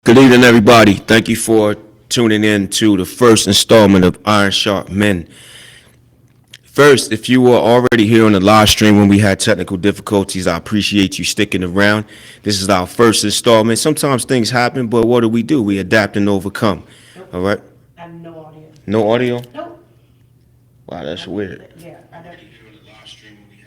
Good evening, everybody. Thank you for tuning in to the first installment of Iron Sharp Men. First, if you were already here on the live stream when we had technical difficulties, I appreciate you sticking around. This is our first installment. Sometimes things happen, but what do? We adapt and overcome. Nope. All right? I have no audio. No audio? Nope. Wow, that's weird. Yeah, I know.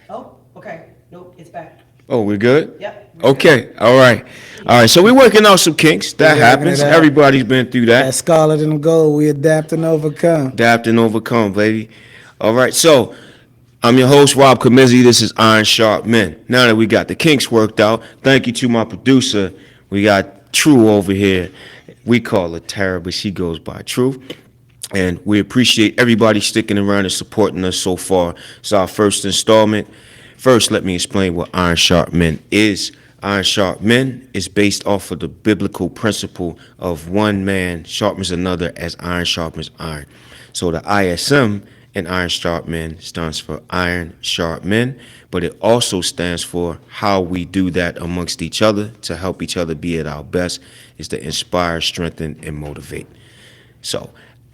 Oh, okay. Nope, it's back. Oh, we're good? Yep. We're Okay, all right. All right, so we're working out some kinks. That We're working happens. it out. Everybody's been through That that. scarlet and gold, we adapt and overcome. Adapt and overcome, baby. All right, so I'm your host, Rob Kamizzi. This is Iron Sharp Men. Now that we got the kinks worked out, thank you to my producer. We got True over here. We call her Tara, but she goes by True. And we appreciate everybody sticking around and supporting us so far. It's our first installment. First, let me explain what Iron Sharp Men is. Iron Sharp Men is based off of the biblical principle of one man sharpens another as iron sharpens iron. So the ISM in Iron Sharp Men stands for Iron Sharp Men, but it also stands for how we do that amongst each other to help each other be at our best, is to inspire, strengthen, and motivate. So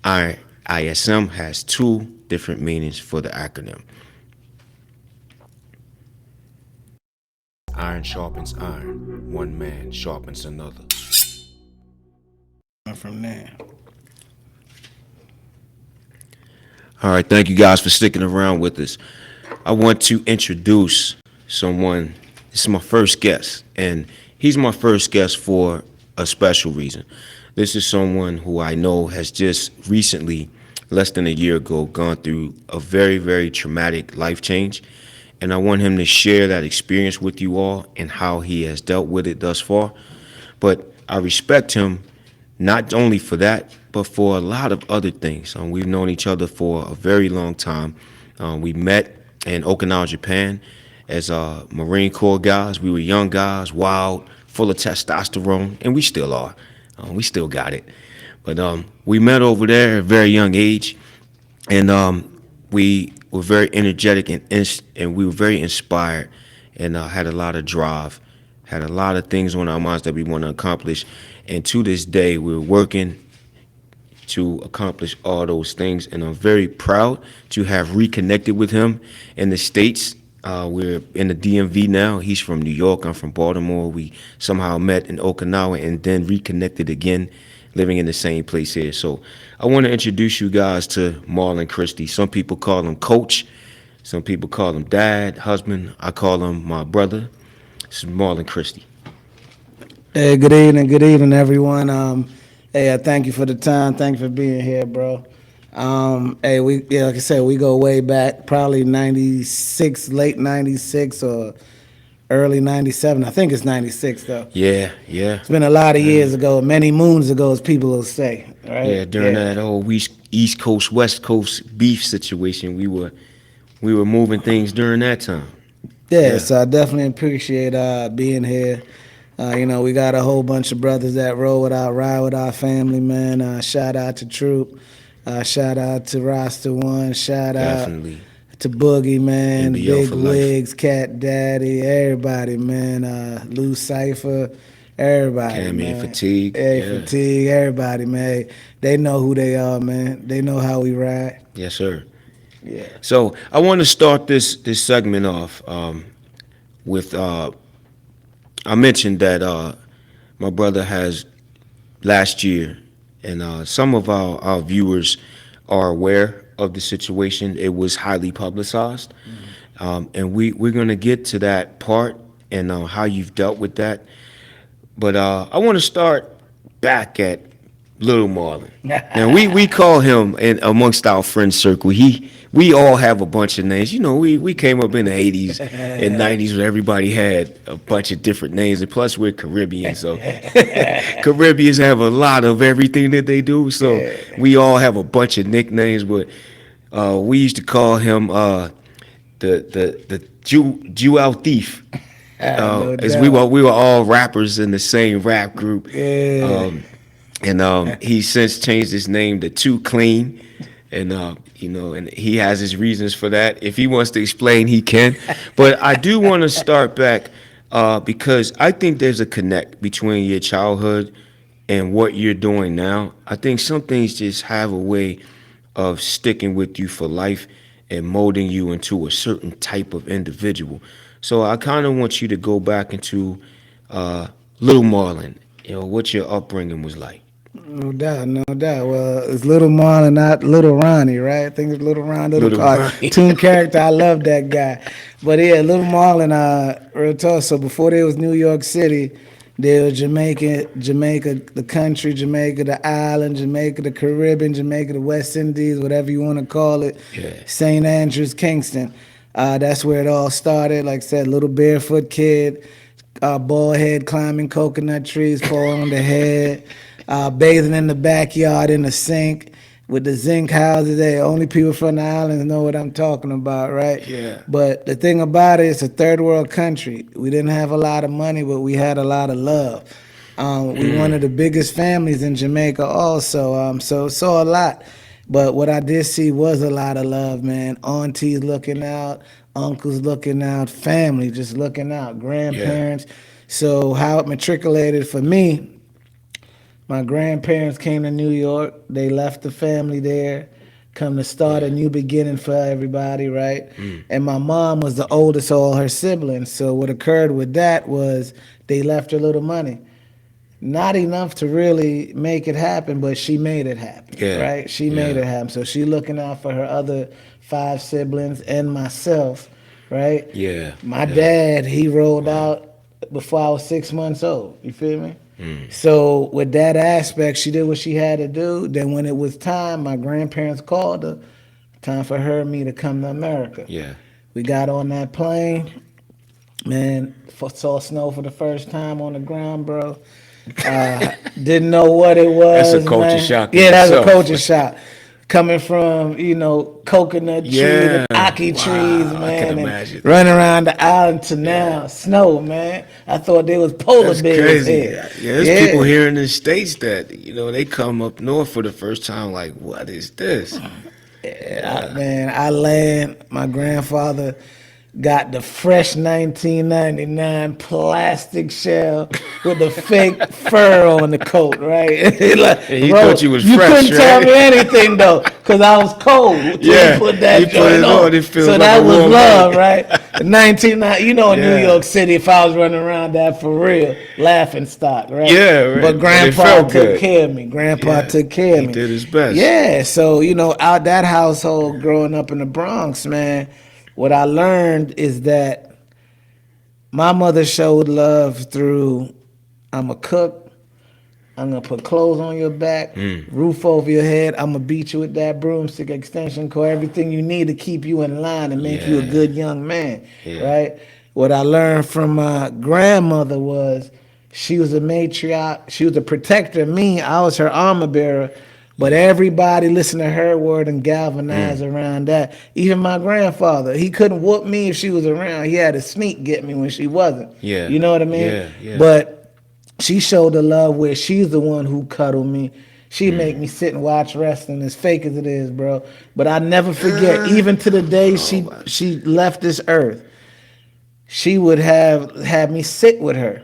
ISM has two different meanings for the acronym. Iron sharpens iron. One man sharpens another. From there. All right, thank you guys for sticking around with us. I want to introduce someone. This is my first guest, and he's my first guest for a special reason. This is someone who I know has just recently, less than a year ago, gone through a very, very traumatic life change. And I want him to share that experience with you all and how he has dealt with it thus far. But I respect him not only for that, but for a lot of other things. We've known each other for a very long time. We met in Okinawa, Japan as Marine Corps guys. We were young guys, wild, full of testosterone, and we still are. We still got it. But we met over there at a very young age, and we were very energetic and we were very inspired, and had a lot of drive, had a lot of things on our minds that we want to accomplish. And to this day, we're working to accomplish all those things, and I'm very proud to have reconnected with him in the States. We're in the DMV now. He's from New York. I'm from Baltimore. We somehow met in Okinawa and then reconnected again, living in the same place here. So I want to introduce you guys to Marlon Christie. Some people call him Coach. Some people call him Dad, husband. I call him my brother. This is Marlon Christie. Hey, good evening, everyone. Hey, I thank you for the time. Thank you for being here, bro. Hey, like I said, we go way back, probably 96, late 96 or early 97. I think it's 96, though. Yeah. It's been a lot of years ago, many moons ago, as people will say, right? Yeah, during that whole East Coast, West Coast beef situation, we were moving things during that time. Yeah, so I definitely appreciate being here. We got a whole bunch of brothers that ride with our family, man. Shout out to Troop. Shout out to Rasta One. Shout Definitely. out to Boogie, man. NBO Big for life. Wigs, Cat Daddy, everybody, man. Lou Cypher, everybody, Cammy man. and Fatigue. Hey, Yeah. Fatigue, everybody, man. They know who they are, man. They know how we ride. Yes, sir. Yeah. So I want to start this segment off with I mentioned that my brother has last year, and some of our viewers are aware of the situation. It was highly publicized, and we're going to get to that part and how you've dealt with that. But I want to start back at Little Marlon. Now we call him, and amongst our friend circle, we all have a bunch of names. You know, we came up in the 80s and 90s where everybody had a bunch of different names, and plus we're Caribbean, so Caribbeans have a lot of everything that they do. So we all have a bunch of nicknames, but we used to call him the Jewel Thief. No As doubt. we were all rappers in the same rap group. Yeah. And he since changed his name to Too Clean, and and he has his reasons for that. If he wants to explain, he can. But I do want to start back because I think there's a connect between your childhood and what you're doing now, I think some things just have a way of sticking with you for life and molding you into a certain type of individual. So I kind of want you to go back into Little Marlon, what your upbringing was like. No doubt, no doubt. Well, it's Little Marlon, not Little Ronnie, right? I think it's Little Ron, little Little Ronnie. cartoon character. I love that guy. But yeah, Little Marlon, real talk. So before there was New York City, there was Jamaica, the country, Jamaica, the island, Jamaica, the Caribbean, Jamaica, the West Indies, whatever you want to call it. Yeah. St. Andrews, Kingston. That's where it all started. Like I said, little barefoot kid, bald head climbing coconut trees, fall on the head, bathing in the backyard in the sink with the zinc houses. Hey, only people from the islands know what I'm talking about, right? Yeah. But the thing about it, it's a third world country. We didn't have a lot of money, but we had a lot of love. We one of the biggest families in Jamaica also, so saw a lot. But what I did see was a lot of love, man. Aunties looking out, uncles looking out, family just looking out, grandparents. So how it matriculated for me, my grandparents came to New York. They left the family there, come to start a new beginning for everybody, right? And my mom was the oldest of all her siblings. So what occurred with that was they left her little money. Not enough to really make it happen, but she made it happen, right? She made it happen. So she looking out for her other 5 siblings and myself, right? Yeah. My dad, he rolled out before I was 6 months old. You feel me? So with that aspect, she did what she had to do. Then when it was time, my grandparents called her. Time for her and me to come to America. Yeah. We got on that plane. Man, saw snow for the first time on the ground, bro. Didn't know what it was. That's a culture man. shock in Yeah, that's a itself. culture shock. Coming from, coconut trees, and ackee trees, man. I can and imagine. running around the island to now snow, man. I thought there was polar That's bears crazy. here. Yeah, there's people here in the States that, they come up north for the first time like, what is this? I land. My grandfather got the fresh 1999 plastic shell with the fake fur on the coat, right? Like, he bro, thought you was you fresh, couldn't tell right? me anything though, cause I was cold. So Yeah, he put that he put joint it on, it feels so like that a was warm love, blanket. right? 1990, in New Yeah. York City, if I was running around that for real, laughing stock, right? Yeah, right. But But it Grandpa felt took good. care of me. Grandpa Yeah, took care of he me. did his best. Yeah, so out that household, growing up in the Bronx, man, what I learned is that my mother showed love through, I'm a cook, I'm gonna put clothes on your back, roof over your head, I'm gonna beat you with that broomstick, extension cord, everything you need to keep you in line and make you a Yeah. good young man, Yeah. right? What I learned from my grandmother was she was a matriarch, she was a protector of me, I was her armor bearer, but everybody listened to her word and galvanized around that. Even my grandfather, he couldn't whoop me if she was around. He had to sneak get me when she wasn't. Yeah. You know what I mean? Yeah, yeah. But she showed the love where she's the one who cuddled me. She make me sit and watch wrestling, as fake as it is, bro. But I never forget, even to the day she left this earth, she would have me sit with her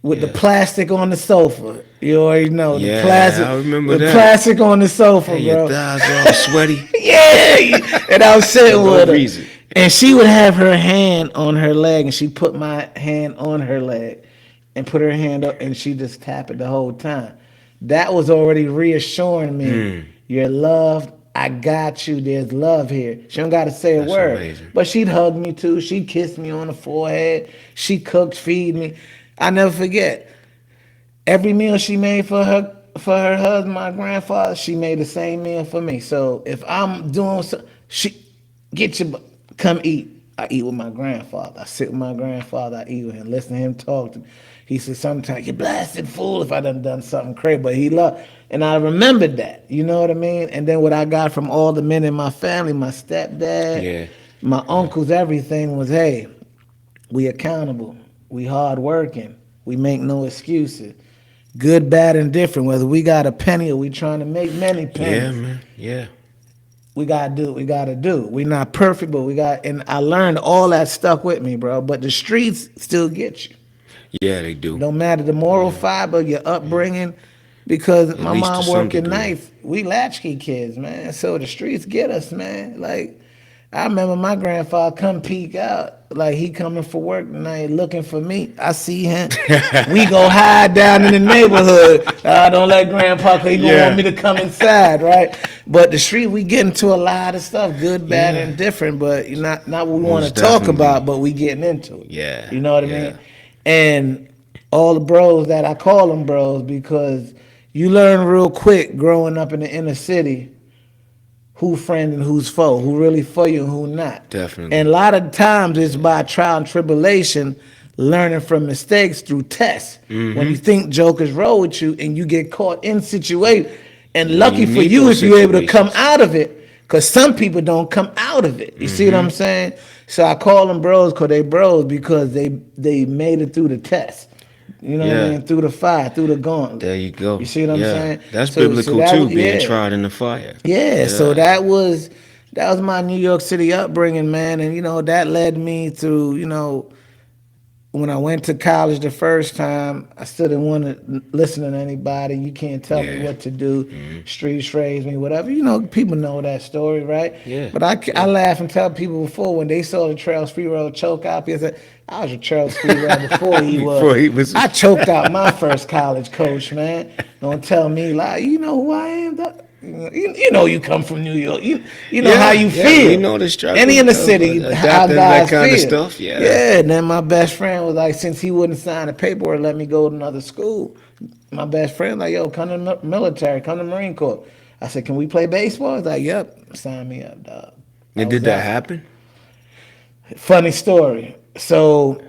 with the plastic on the sofa. You already know Yeah, the plastic. I remember the that. plastic on the sofa, Hey, bro. your thighs all sweaty. Yeah, and I was sitting For no with her, reason. and she would have her hand on her leg, and she put my hand on her leg, and put her hand up, and she just tap it the whole time. That was already reassuring me. You're loved. I got you. There's love here. She don't got to say a That's word, amazing. but she'd hug me too. She'd kiss me on the forehead. She cooked, feed me. I never forget. Every meal she made for her husband, my grandfather, she made the same meal for me. So if I'm doing she come eat. I eat with my grandfather. I sit with my grandfather. I eat with him. Listen to him talk to me. He said, sometimes you blasted fool if I done something crazy, but he loved. And I remembered that. You know what I mean? And then what I got from all the men in my family, my stepdad, my uncles, everything was, hey, we accountable. We hardworking. We make no excuses. Good, bad, and different. Whether we got a penny or we trying to make many pennies. Yeah, man. Yeah. We gotta do what we gotta do. We not perfect, but we got. And I learned all that stuck with me, bro. But the streets still get you. Yeah, they do. Don't matter the moral fiber, your upbringing. Because At my least to mom some working degree. nights, we latchkey kids, man. So the streets get us, man. Like, I remember my grandfather come peek out, like he coming for work tonight, looking for me. I see him. We go hide down in the neighborhood. Don't let grandpa, cause he gonna want Yeah. me to come inside, right? But the street, we get into a lot of stuff, good, bad, Yeah. and different. But not what we want to Most talk about, definitely. but we getting into it. Yeah. You know what I Yeah. mean? And all the bros that I call them bros because you learn real quick growing up in the inner city who friend and who's foe, who really for you and who not. Definitely. And a lot of times it's by trial and tribulation, learning from mistakes through tests. When you think jokers roll with you and you get caught in situation, and lucky you for need you those if you're able to come situations. out of it, because some people don't come out of it. You see what I'm saying? So I call them bros because they bros because they made it through the test. You know what I Yeah. mean? Through the fire, through the gauntlet. There you go. You see what I'm Yeah. saying? That's So biblical that too, was, being yeah. tried in the fire. Yeah, so Yeah. that was my New York City upbringing, man, and that led me to, when I went to college the first time, I still didn't want to listen to anybody. You can't tell me Yeah. what to do. Streets raised me, whatever. People know that story, right? Yeah. But I laugh and tell people before when they saw the Trails Free Road choke out, people said, I was a Trails Free Road before he was. Before he was- I choked out my first college coach, man. Don't tell me, like, you know who I am? You come from New York. You know how you feel. We know the struggle. Any in the of city, how adapting guys that kind of feel. stuff. Yeah. Yeah, and then my best friend was like, since he wouldn't sign the paperwork, let me go to another school. My best friend like, yo, come to the military, come to the Marine Corps. I said, can we play baseball? He's like, yep, sign me up, dog. And did that happen? Funny story. So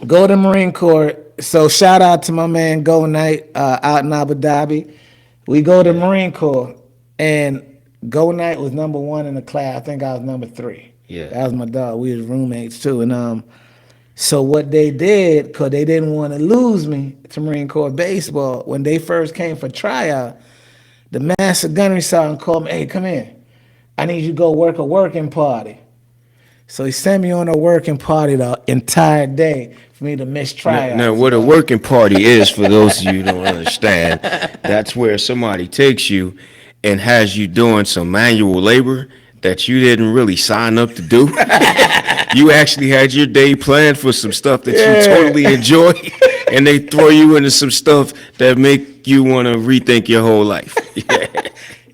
go to Marine Corps. So shout out to my man Go Knight out in Abu Dhabi. We go to Marine Corps, and Go Knight was number one in the class. I think I was number 3. Yeah. That was my dog. We was roommates too. And so what they did, because they didn't want to lose me to Marine Corps baseball, when they first came for tryout, the master gunnery sergeant called me, hey, come in. I need you to go work a working party. So he sent me on a working party the entire day for me to miss tryouts. Now, what a working party is, for those of you who don't understand, that's where somebody takes you and has you doing some manual labor that you didn't really sign up to do. You actually had your day planned for some stuff that you totally enjoy, and they throw you into some stuff that make you want to rethink your whole life.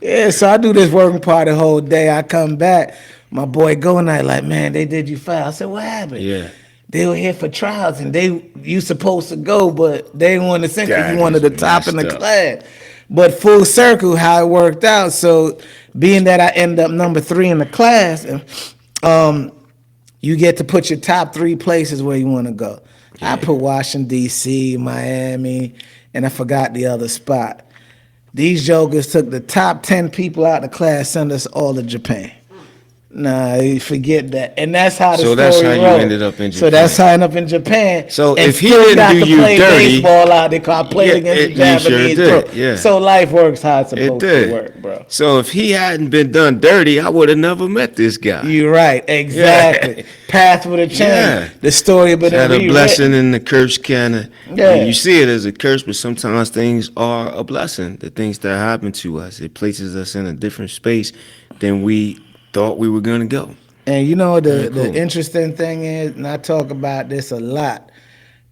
Yeah, so I do this working party the whole day. I come back, my boy Go Night like, man, they did you foul. I said, what happened? Yeah. They were here for trials, and you supposed to go, but they didn't want to send because That you wanted is the top in the messed up. class. But full circle, how it worked out. So being that I ended up number 3 in the class, you get to put your top 3 places where you want to go. I put Washington, D.C., Miami, and I forgot the other spot. These jokers took the top 10 people out of the class, sent us all to Japan. Nah, you forget that. And that's how the So story that's how you rolled. ended up in So that's Japan. how I ended up in Japan. So and if he still didn't got do to you play dirty- baseball out there, 'cause I played Yeah, against the you sure Japanese did, pro. yeah. So life works how it's It supposed did. to work, bro. So if he hadn't been done dirty, I would have never met this guy. You're right, exactly. Yeah. Path would have changed. Yeah. The story but Had a blessing and the curse kind of. Yeah. You see it as a curse, but sometimes things are a blessing. The things that happen to us, it places us in a different space than we thought we were gonna go. And the cool. interesting thing is, and I talk about this a lot,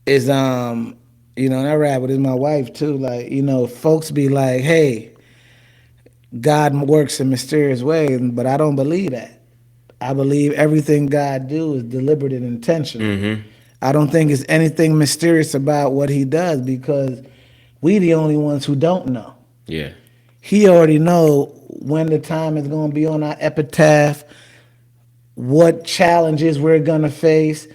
is and I rap with my wife too. Like, folks be like, "Hey, God works in mysterious ways," but I don't believe that. I believe everything God do is deliberate and intentional. I don't think it's anything mysterious about what He does because we the only ones who don't know. Yeah. He already know when the time is going to be on our epitaph, what challenges we're going to face,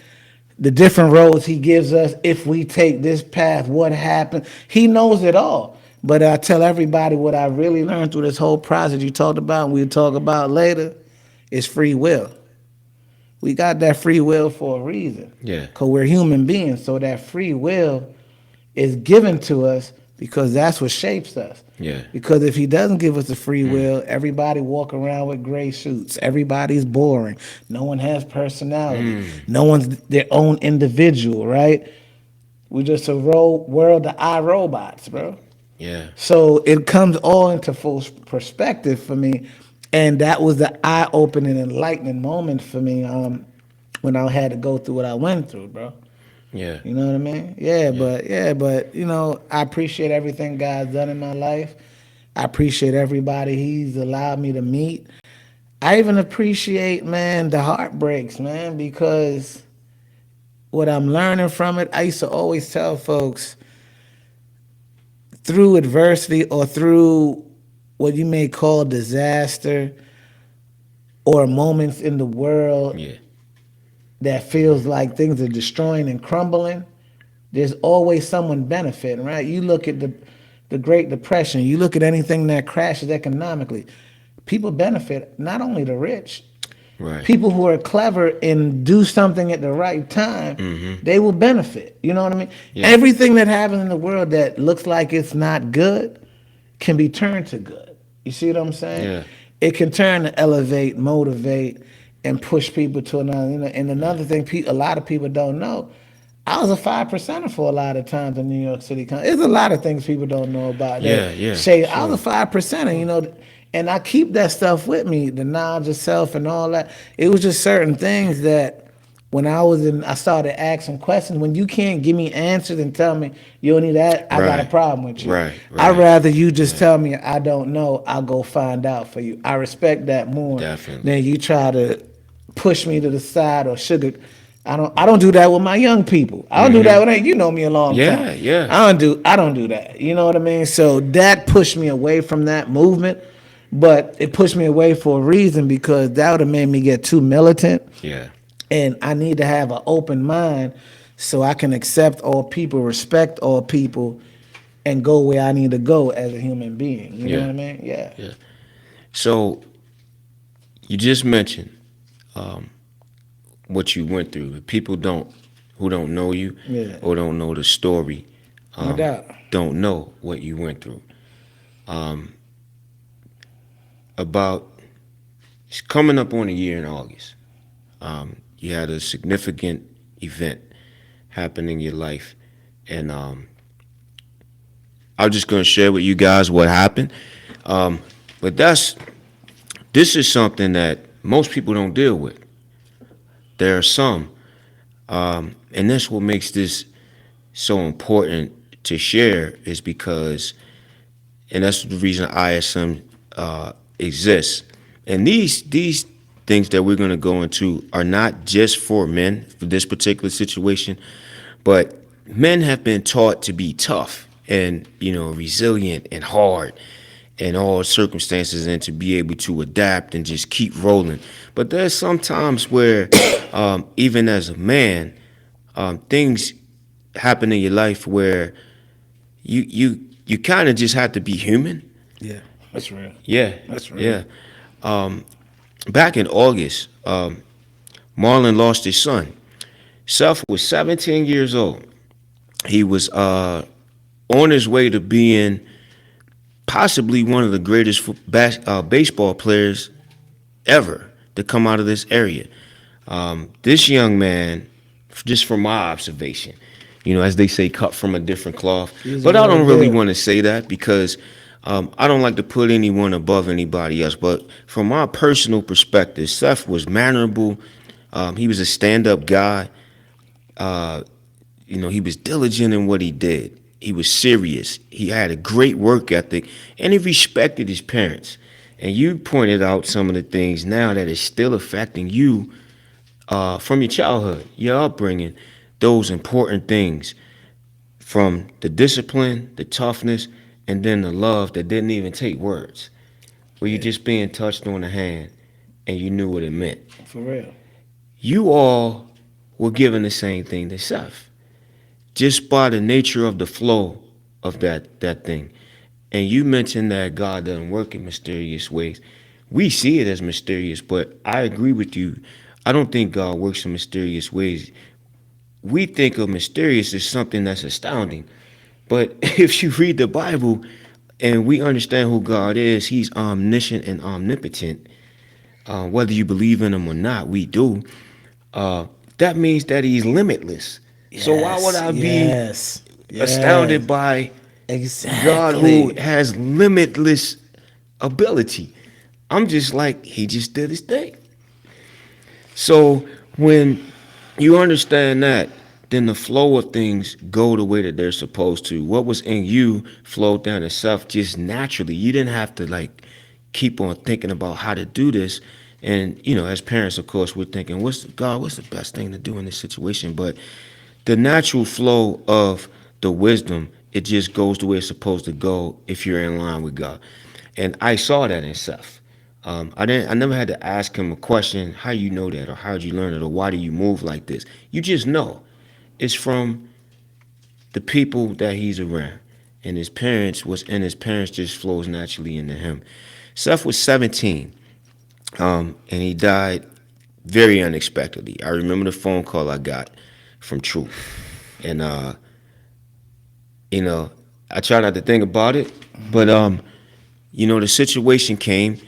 the different roads He gives us. If we take this path, what happens? He knows it all. But I tell everybody what I really learned through this whole process you talked about and we'll talk about later is free will. We got that free will for a reason. Yeah. Because we're human beings. So that free will is given to us because that's what shapes us. Yeah. Because if He doesn't give us the free will, everybody walk around with gray suits. Everybody's boring. No one has personality. No one's their own individual, right? We just a world of iRobots, bro. Yeah. So it comes all into full perspective for me, and that was the eye-opening, enlightening moment for me when I had to go through what I went through, bro. Yeah. You know what I mean? Yeah, Yeah. but I appreciate everything God's done in my life. I appreciate everybody He's allowed me to meet. I even appreciate, man, the heartbreaks, man, because what I'm learning from it, I used to always tell folks through adversity or through what you may call disaster or moments in the world Yeah. that feels like things are destroying and crumbling, there's always someone benefiting, right? You look at the Great Depression, you look at anything that crashes economically, people benefit, not only the rich, Right. people who are clever and do something at the right time, they will benefit. You know what I mean? Yeah. Everything that happens in the world that looks like it's not good can be turned to good. You see what I'm saying? Yeah. It can turn to elevate, motivate, and push people to another. And Yeah. another thing, a lot of people don't know. I was a 5%er for a lot of times in New York City. There's a lot of things people don't know about that. Yeah. Yeah. Shay, I was a Sure. 5%er, and I keep that stuff with me, the knowledge of self and all that. It was just certain things that when I started asking questions. When you can't give me answers and tell me you don't need that, I got a Right. problem with you. Right. I'd Right. rather you just Right. tell me I don't know. I'll go find out for you. I respect that more Definitely. than you try to push me to the side or sugar. I don't do that with my young people. I don't do that with you know me a long time. Yeah. Yeah. I don't do that. You know what I mean? So that pushed me away from that movement, but it pushed me away for a reason because that would have made me get too militant, Yeah. and I need to have an open mind so I can accept all people, respect all people, and go where I need to go as a human being. You know Yeah. what I mean? Yeah. Yeah. So you just mentioned um, what you went through. People who don't know you Yeah. or don't know the story, No doubt. don't know what you went through. Um, about it's coming up on a year in August. You had a significant event happen in your life, and I'm just gonna share with you guys what happened. But this is something that most people don't deal with. There are some, and that's what makes this so important to share is because, and that's the reason ISM exists. And these things that we're going to go into are not just for men for this particular situation, but men have been taught to be tough and resilient and hard in all circumstances and to be able to adapt and just keep rolling. But there's some times where even as a man, things happen in your life where you kind of just have to be human. Yeah. That's real. Yeah, That's real. yeah. Back in August, Marlon lost his son. Seth was 17 years old. He was on his way to being possibly one of the greatest baseball players ever to come out of this area. This young man, just from my observation, as they say, cut from a different cloth. He's But I real don't really deal. want to say that because I don't like to put anyone above anybody else. But from my personal perspective, Seth was mannerable. He was a stand-up guy. He was diligent in what he did. He was serious. He had a great work ethic, and he respected his parents. And you pointed out some of the things now that is still affecting you from your childhood, your upbringing, those important things from the discipline, the toughness, and then the love that didn't even take words. Where you just being touched on the hand and you knew what it meant. For real. You all were given the same thing to Seth, just by the nature of the flow of that thing. And you mentioned that God doesn't work in mysterious ways. We see it as mysterious, but I agree with you. I don't think God works in mysterious ways. We think of mysterious as something that's astounding. But if you read the Bible and we understand who God is, He's omniscient and omnipotent. Whether you believe in Him or not, we do. That means that He's limitless. So why would Yes, I be yes, astounded yes. by God who Exactly. has limitless ability? I'm just like, he just did his thing. So when you understand that, then the flow of things go the way that they're supposed to. What was in you flowed down itself just naturally. You didn't have to like keep on thinking about how to do this. And as parents, of course, we're thinking, what's the best thing to do in this situation? But the natural flow of the wisdom, it just goes the way it's supposed to go if you're in line with God. And I saw that in Seth. I never had to ask him a question, how you know that, or how'd you learn it, or why do you move like this? You just know. It's from the people that he's around. And his parents just flows naturally into him. Seth was 17, and he died very unexpectedly. I remember the phone call I got from Truth. And you know, I try not to think about it, but the situation came,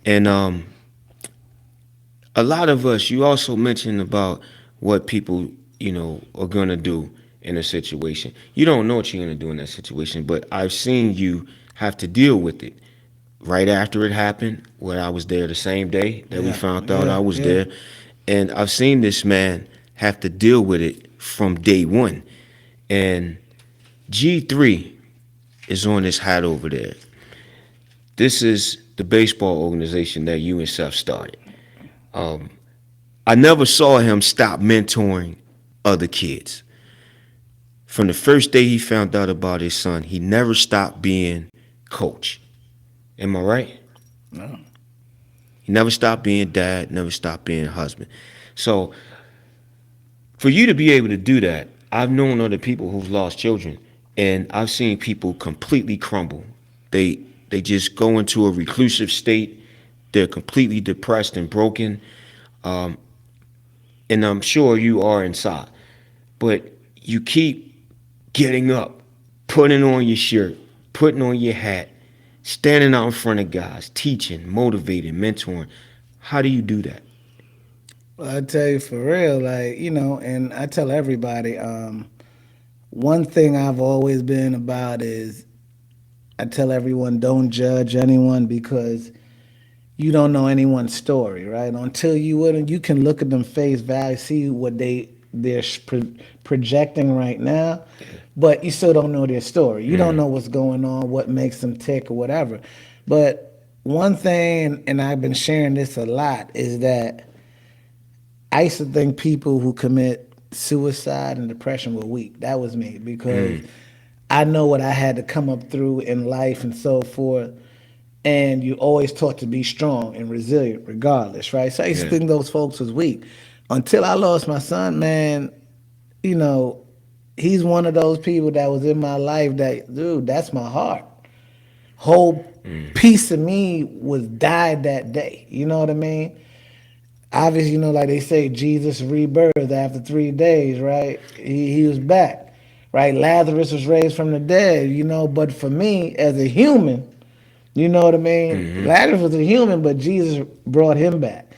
and a lot of us. You also mentioned about what people are gonna do in a situation. You don't know what you're gonna do in that situation, but I've seen you have to deal with it right after it happened. Where I was there the same day that we Yeah, found out I yeah, was yeah. there, and I've seen this man have to deal with it from day one. And G3 is on his hat over there. This is the baseball organization that you and Seth started. I never saw him stop mentoring other kids. From the first day he found out about his son, he never stopped being coach. Am I right? No. He never stopped being dad, never stopped being husband. So for you to be able to do that, I've known other people who've lost children, and I've seen people completely crumble. They just go into a reclusive state. They're completely depressed and broken, and I'm sure you are inside. But you keep getting up, putting on your shirt, putting on your hat, standing out in front of guys, teaching, motivating, mentoring. How do you do that? Well, I tell you for real, like, and I tell everybody, one thing I've always been about is I tell everyone don't judge anyone because you don't know anyone's story, right? Until you can look at them face value, see what projecting right now, but you still don't know their story. You don't know what's going on, what makes them tick or whatever. But one thing, and I've been sharing this a lot, is that I used to think people who commit suicide and depression were weak. That was me because I know what I had to come up through in life and so forth. And you always taught to be strong and resilient regardless, right? So I used to Yeah. think those folks was weak. Until I lost my son, man, you know, he's one of those people that was in my life that, dude, that's my heart. Whole piece of me was died that day. You know what I mean? Obviously, like they say, Jesus rebirthed after 3 days, right? He was back, right? Lazarus was raised from the dead, but for me, as a human, you know what I mean? Lazarus was a human, but Jesus brought him back,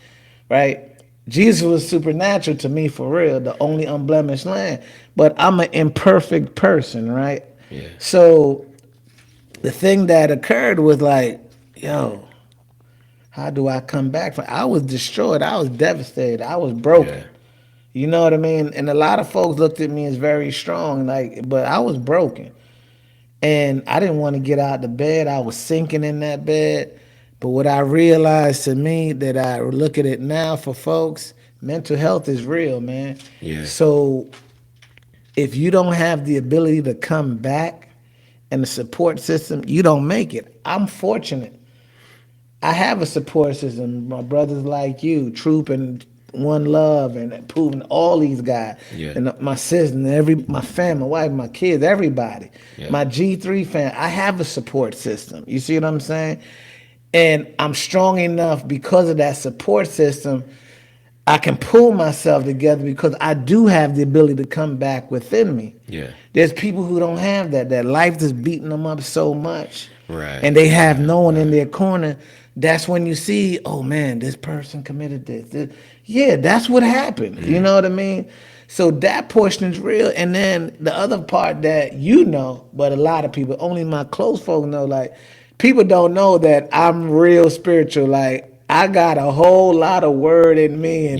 right? Jesus was supernatural to me for real, the only unblemished lamb. But I'm an imperfect person, right? Yeah. So the thing that occurred was like, yo, how do I come back from? I was destroyed. I was devastated. I was Yeah. broken. You know what I mean? And a lot of folks looked at me as very strong, like, but I was broken. And I didn't want to get out of bed. I was sinking in that bed. But what I realized to me that I look at it now for folks, mental health is real, man. Yeah. So if you don't have the ability to come back and the support system, you don't make it. I'm fortunate. I have a support system. My brothers like you, Troop and One Love, and Proving all these guys, Yeah. and my sister, and my family, my wife, my kids, everybody. Yeah. My G3 fan, I have a support system. You see what I'm saying? And I'm strong enough because of that support system. I can pull myself together because I do have the ability to come back within me. Yeah. There's people who don't have that. That life is beating them up so much, Right. and they have Right. no one in Right. their corner. That's when you see, oh man, this person committed this. Yeah, that's what happened. You know what I mean? So that portion is real. And then the other part that but a lot of people, only my close folks know, like, people don't know that I'm real spiritual. Like, I got a whole lot of word in me,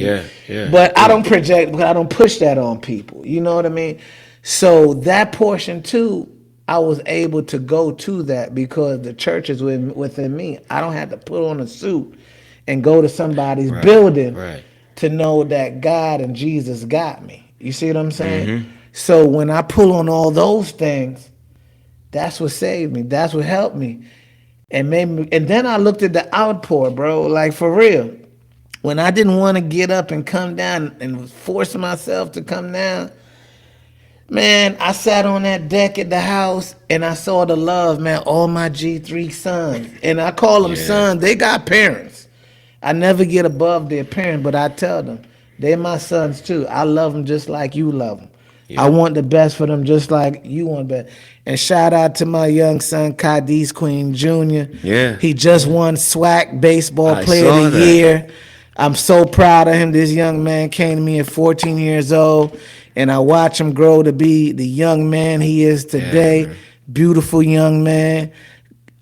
but I don't project, because I don't push that on people. You know what I mean? So that portion too, I was able to go to that because the church is within me. I don't have to put on a suit and go to somebody's building to know that God and Jesus got me. You see what I'm saying? So when I pull on all those things, that's what saved me. That's what helped me. And made me, and then I looked at the outpour, bro, like, for real. When I didn't want to get up and come down and was forcing myself to come down, man, I sat on that deck at the house and I saw the love, man, all my G3 sons. And I call them sons. They got parents. I never get above their parents, but I tell them, they're my sons too. I love them just like you love them. Yeah. I want the best for them just like you want the best. And shout out to my young son, Cadiz Queen Jr. Yeah. He just won SWAC Baseball Player of the Year. I'm so proud of him. This young man came to me at 14 years old, and I watch him grow to be the young man he is today. Yeah. Beautiful young man.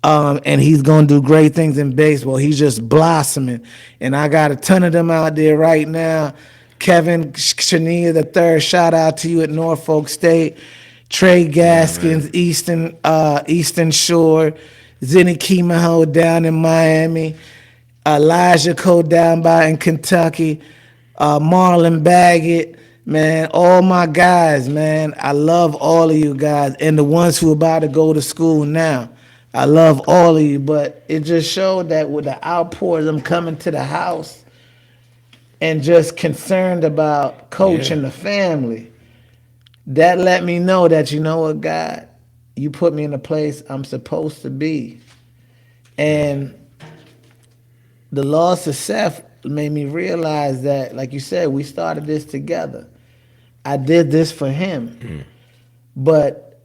And he's going to do great things in baseball. He's just blossoming. And I got a ton of them out there right now. Kevin Chania III, shout out to you at Norfolk State. Trey Gaskins, Eastern Shore. Zenny Kimaho down in Miami. Elijah Cole down by in Kentucky. Marlon Baggett. Man, all my guys, man. I love all of you guys. And the ones who are about to go to school now. I love all of you. But it just showed that with the outpours, I'm coming to the house and just concerned about coaching the family. That let me know that, you know what, God, you put me in a place I'm supposed to be. And the loss of Seth made me realize that, like you said, we started this together. I did this for him. But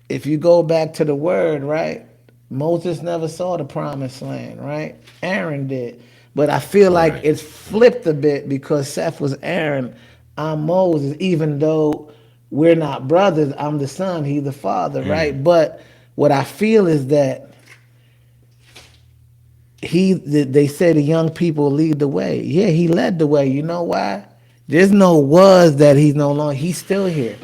if you go back to the word, right, Moses never saw the promised land, right? Aaron did. But I feel like it's flipped a bit because Seth was Aaron, I'm Moses, even though we're not brothers. I'm the son, he's the father, right? But what I feel is that they say the young people lead the way. Yeah, he led the way. You know why? There's no was that he's no longer. He's still here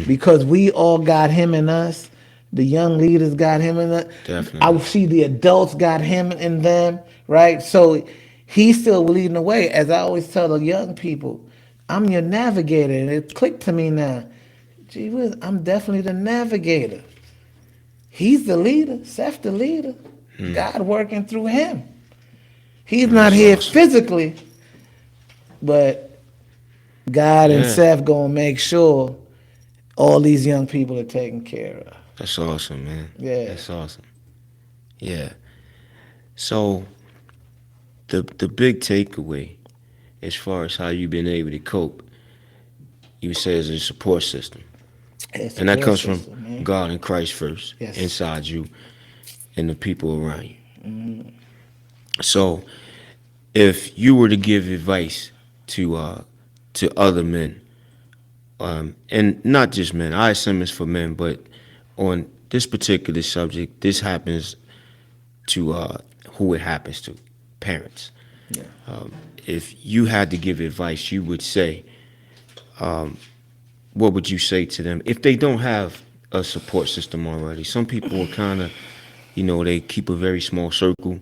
because we all got him in us. The young leaders got him in us. Definitely. I see the adults got him in them, right? So he's still leading the way. As I always tell the young people, I'm your navigator. And it clicked to me now. Gee whiz, I'm definitely the navigator. He's the leader. Seth the leader. God working through him. He's not here physically, but God and Seth gonna make sure all these young people are taken care of. That's awesome, man. Yeah. That's awesome. Yeah. So the big takeaway as far as how you've been able to cope, you say, is a support system. And that comes from God and Christ first, inside you and the people around you. So if you were to give advice to other men, and not just men, ISM is for men, but on this particular subject, this happens to who it happens to, parents. Yeah. If you had to give advice, you would say, what would you say to them if they don't have a support system already? Some people are kind of, they keep a very small circle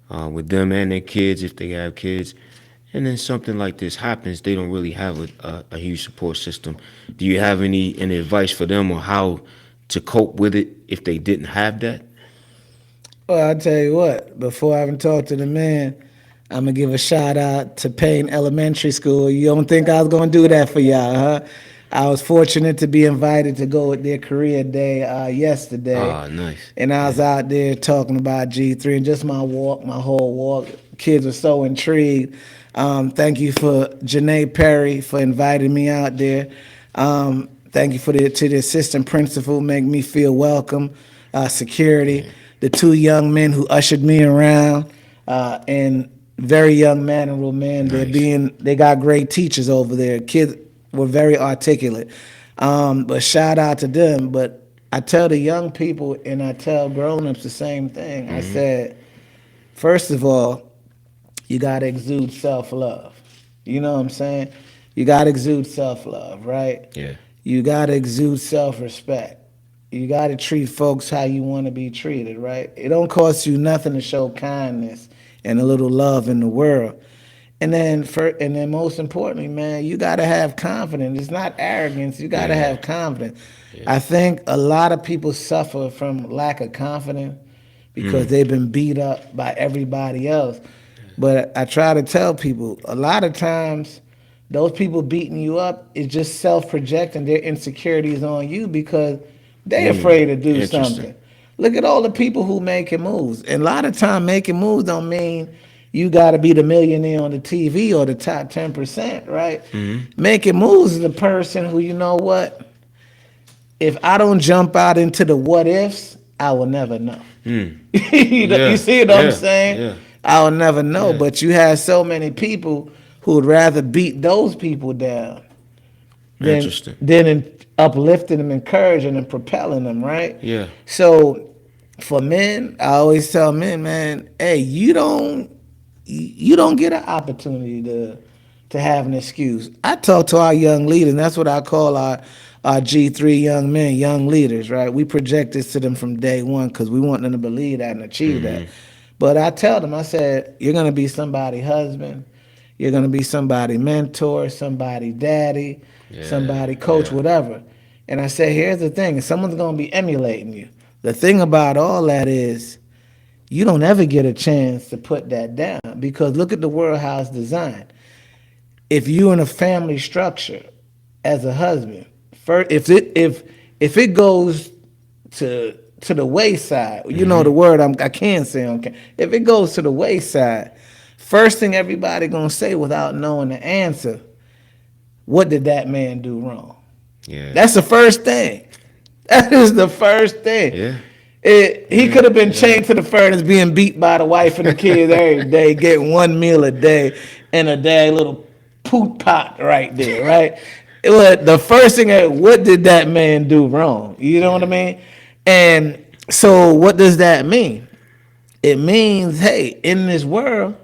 with them and their kids if they have kids. And then something like this happens, they don't really have a huge support system. Do you have any advice for them on how to cope with it if they didn't have that? Well, I'll tell you what, before I even talk to the man, I'm going to give a shout out to Payne Elementary School. You don't think I was going to do that for y'all, huh? I was fortunate to be invited to go at their career day yesterday. Oh, nice. And I was out there talking about G3 and just my whole walk. Kids were so intrigued. Thank you for Janae Perry for inviting me out there. Thank you to the assistant principal, make me feel welcome. Security, the two young men who ushered me around, and very young man and real man. Nice. They got great teachers over there. Kids, were very articulate. But shout out to them. But I tell the young people and I tell grown-ups the same thing. I said, first of all, you got to exude self-love. You know what I'm saying? You got to exude self-love, right? Yeah. You got to exude self-respect. You got to treat folks how you want to be treated, right? It don't cost you nothing to show kindness and a little love in the world. And then most importantly, man, you got to have confidence. It's not arrogance. You got to Yeah. have confidence. I think a lot of people suffer from lack of confidence because they've been beat up by everybody else. But I try to tell people a lot of times those people beating you up is just self-projecting their insecurities on you because they afraid to do Interesting. something. Look at all the people who making moves. And a lot of time making moves don't mean you got to be the millionaire on the TV or the top 10%, right? Making moves is a person who, you know what? If I don't jump out into the what ifs, I will never know. You Yeah. see what I'm Yeah. saying? Yeah. I will never know. Yeah. But you have so many people who would rather beat those people down Interesting. than in uplifting them, encouraging them, propelling them, right? Yeah. So for men, I always tell men, man, hey, you don't get an opportunity to have an excuse. I talk to our young leaders, and that's what I call our G3 young men, young leaders, right? We project this to them from day one because we want them to believe that and achieve that. But I tell them, I said, you're going to be somebody's husband. You're going to be somebody mentor, somebody daddy, somebody coach, whatever. And I said, here's the thing. Someone's going to be emulating you. The thing about all that is you don't ever get a chance to put that down because look at the world how it's designed. If you're in a family structure as a husband, if it goes to the wayside, you know the word I can't say on camera. If it goes to the wayside, first thing everybody gonna say without knowing the answer, what did that man do wrong? Yeah. That's the first thing. That is the first thing. Yeah. He could have been chained to the furnace, being beat by the wife and the kids every day, getting one meal a day, and a dag little poot pot right there, right? The first thing, what did that man do wrong? You know what I mean? And so, what does that mean? It means, hey, in this world,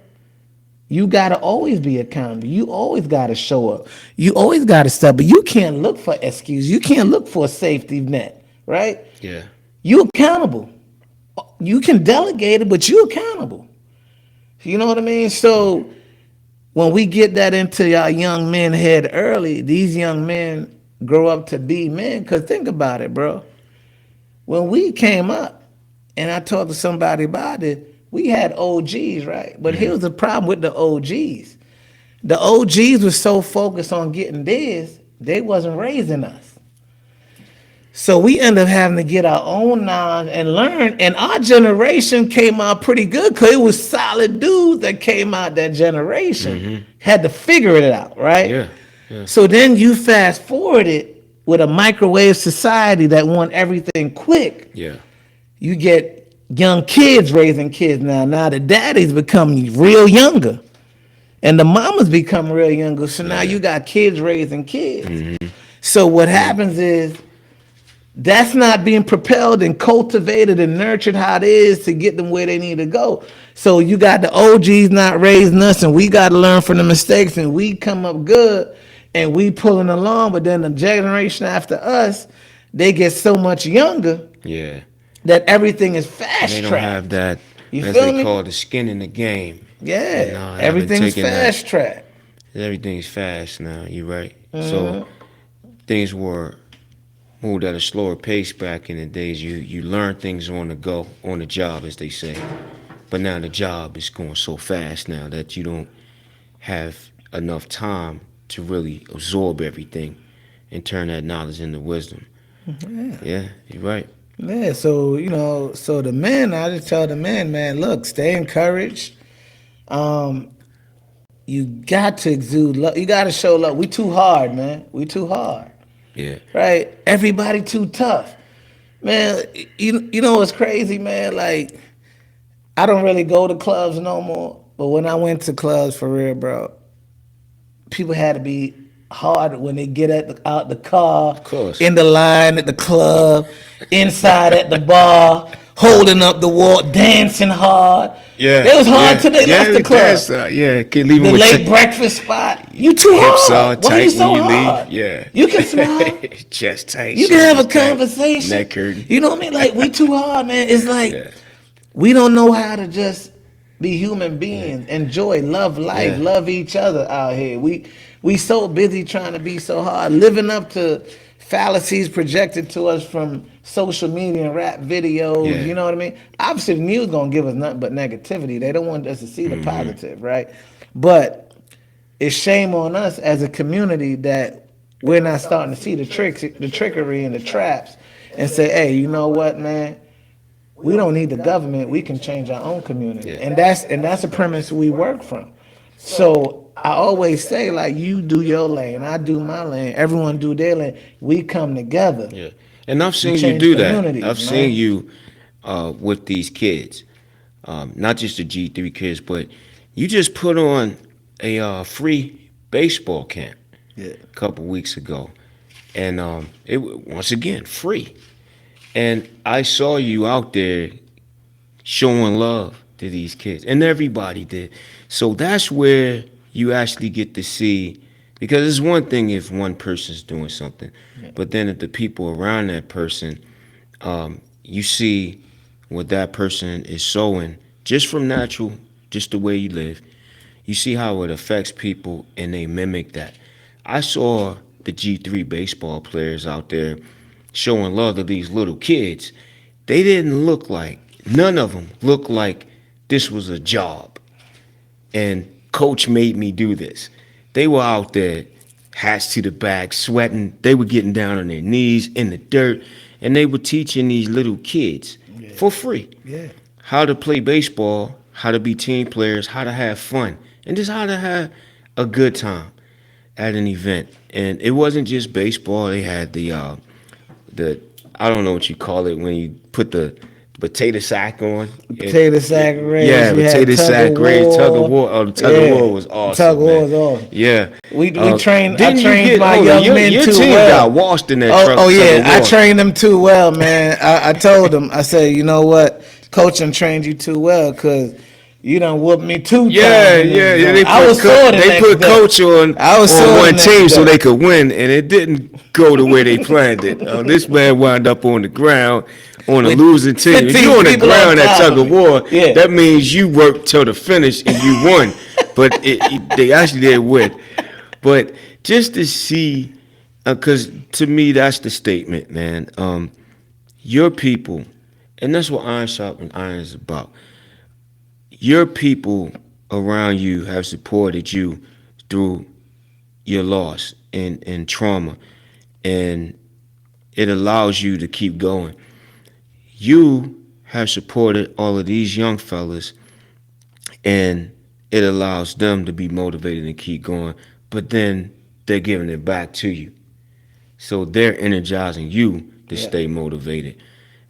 you gotta always be accountable. You always gotta show up. You always gotta step. But you can't look for excuses. You can't look for a safety net, right? Yeah. You accountable. You can delegate it, but you accountable. You know what I mean? So when we get that into our young men head early, these young men grow up to be men. Because think about it, bro. When we came up, and I talked to somebody about it, we had OGs, right? But here's the problem with the OGs. The OGs were so focused on getting theirs, they wasn't raising us. So we end up having to get our own knowledge and learn. And our generation came out pretty good because it was solid dudes that came out that generation. Had to figure it out, right? Yeah. Yeah. So then you fast forward it with a microwave society that want everything quick. Yeah. You get young kids raising kids now. Now the daddies become real younger. And the mamas become real younger. So now you got kids raising kids. So what happens is that's not being propelled and cultivated and nurtured how it is to get them where they need to go. So you got the OGs not raising us, and we got to learn from the mistakes, and we come up good, and we pulling along. But then the generation after us, they get so much younger Yeah. that everything is fast They don't track. have that, You as feel they me? call it, the skin in the game. Yeah, No, I haven't everything's taken that. fast track. Everything's fast now. You're right. So things were moved at a slower pace back in the days. You learn things on the go, on the job, as they say. But now the job is going so fast now that you don't have enough time to really absorb everything and turn that knowledge into wisdom. Yeah, you're right. Yeah, so the men, I just tell the men, man, look, stay encouraged. You got to exude love. You got to show love. We too hard, man. We too hard, Yeah. right? Everybody too tough, man. You know what's crazy, man? Like, I don't really go to clubs no more. But when I went to clubs for real, bro, people had to be hard when they get out the car, Of course. in the line at the club, inside at the bar, holding up the wall, dancing hard. Yeah, It was hard yeah, till they yeah, left the club. yeah, can't leave The him with late breakfast spot. You too hips all hard. Why you tight so when you hard? leave. Yeah, You can smile. chest tight. You can have a shoulders tight, conversation. neck hurting. You know what I mean? Like, we too hard, man. It's like Yeah, we don't know how to just be human beings, enjoy, love life, Yeah. love each other out here. We so busy trying to be so hard, living up to fallacies projected to us from social media and rap videos. Yeah. You know what I mean? Obviously, the news gonna give us nothing but negativity. They don't want us to see the positive, right? But it's shame on us as a community that we're not starting to see the tricks, the trickery, and the traps, and say, "Hey, you know what, man? We don't need the government. We can change our own community," Yeah. and that's a premise we work from. So I always say, like, you do your lane, I do my lane, everyone do their lane. We come together. yeah. And I've seen you change do that. communities, I've man. seen you with these kids, not just the G3 kids, but you just put on a free baseball camp Yeah. a couple weeks ago, and once again free. And I saw you out there showing love to these kids, and everybody did. So that's where you actually get to see, because it's one thing if one person's doing something, but then if the people around that person, you see what that person is sowing just from natural, just the way you live. You see how it affects people, and they mimic that. I saw the G3 baseball players out there showing love to these little kids. They didn't look like, none of them looked like this was a job. And coach made me do this. They were out there, hats to the back, sweating. They were getting down on their knees in the dirt, and they were teaching these little kids for free Yeah. how to play baseball, how to be team players, how to have fun, and just how to have a good time at an event. And it wasn't just baseball. They had the I don't know what you call it when you put the potato sack on. Potato sack race. Yeah, we had potato sack race, tug of war. Oh, the tug of war was awesome. Tug of war man. was awesome. Yeah. We trained. I didn't you trained get- my hold on, young men your too team well. got washed in that Oh, truck. oh tug yeah, of I war. trained them too well, man. I told them. I said, you know what, coach, and trained you too well because you done whooped me 2 Yeah, times. in this yeah, yeah. zone. They I was sore the they next put day. coach on I was sore one the next team so day. they could win, and it didn't go the way they planned it. This man wound up on the ground on a With losing team. If 15 you're on the people on ground at top tug of of me. war, Yeah. that means you worked till the finish and you won. But they actually did win. But just to see, because to me that's the statement, man. Your people, and that's what Iron Sharpens Iron is about. Your people around you have supported you through your loss and trauma, and it allows you to keep going. You have supported all of these young fellas, and it allows them to be motivated and keep going, but then they're giving it back to you. So they're energizing you to Yeah. stay motivated.